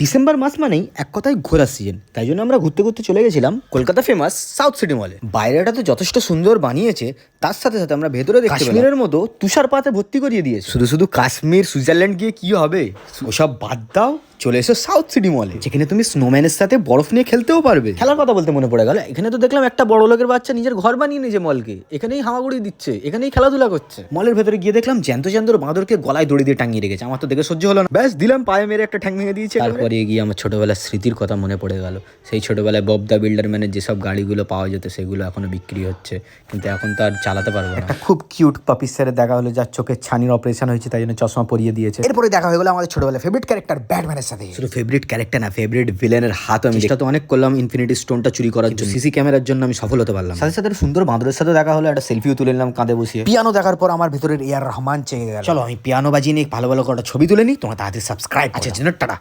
December মাস মানেই এক কথায় ঘোরার সিজন, তাই জন্য আমরা ঘুরতে ঘুরতে চলে গেছিলাম কলকাতা ফেমাস সাউথ সিটি মলে। বাইরেটা তো যথেষ্ট সুন্দর বানিয়েছে, তার সাথে সাথে আমরা ভেতরে দেখতে কাশ্মীরের মতো তুষারপাতে ভর্তি করিয়ে দিয়েছে। শুধু শুধু কাশ্মীর সুইজারল্যান্ড গিয়ে কি হবে, ওসব বাদ দাও, চলে এসো সাউথ সিটি মলে, যেখানে তুমি স্নোম্যানের সাথে বরফ নিয়ে খেলতেও পারবে। খেলার কথা বলতে মনে পড়ে গেল, এখানে তো দেখলাম একটা বড় লোকের বাচ্চা নিজের ঘর বানিয়ে নিজে মলকে এখানেই হামাগুড়ি দিচ্ছে, এখানেই খেলাধুলা করছে। মলের ভেতরে গিয়ে দেখলাম জ্যান্ত জ্যান্ত বাঁদরকে গলায় দড়ি দিয়ে টাঙিয়ে রেখেছে। আমার তো দেখে সহ্য হলো না, ব্যাস দিলাম পায়ে মেরে একটা ঠ্যাং ভেঙে দিয়েছে। তারপরে গিয়ে আমার ছোটবেলার স্মৃতির কথা মনে পড়ে গেল। সেই ছোটবেলায় বব দা বিল্ডার ম্যানের যেসব গাড়িগুলো পাওয়া যেত সেগুলো এখনো বিক্রি হচ্ছে, কিন্তু এখন তো আর চালাতে পারবো না। একটা খুব কিউট পাপির সাথে দেখা হলো, যার চোখের ছানির অপারেশন হয়েছে, তাই জন্য চশমা পরিয়ে দিয়েছে। এরপরে দেখা হয়ে গেলো আমাদের ছোটবেলায় ফেভারিট ক্যারেক্টার ব্যাটম্যানের সাথে। শুধু ফেভারিট ক্যারেক্টার না, ফেভারিট ভিলেনের হাত আমি চেষ্টা তো অনেক করলাম ইনফিনিটি স্টোনটা চুরি করার জন্য, সিসি ক্যামেরার জন্য আমি সফল হতে পারলাম। সাথে সাথে সুন্দর বাঁদরের সাথে দেখা হলো, একটা সেলফিও তুলে নিলাম কাঁধে বসিয়ে। পিয়ানো দেখার পর আমার ভেতরের এআর রহমান চেয়ে গেল। চলো আমি পিয়ানো বাজিয়ে নিয়ে ভালো ভালো কটা ছবি তুলে নিই, তোমরা তাড়াতাড়ি সাবস্ক্রাইব আছে। টাটা।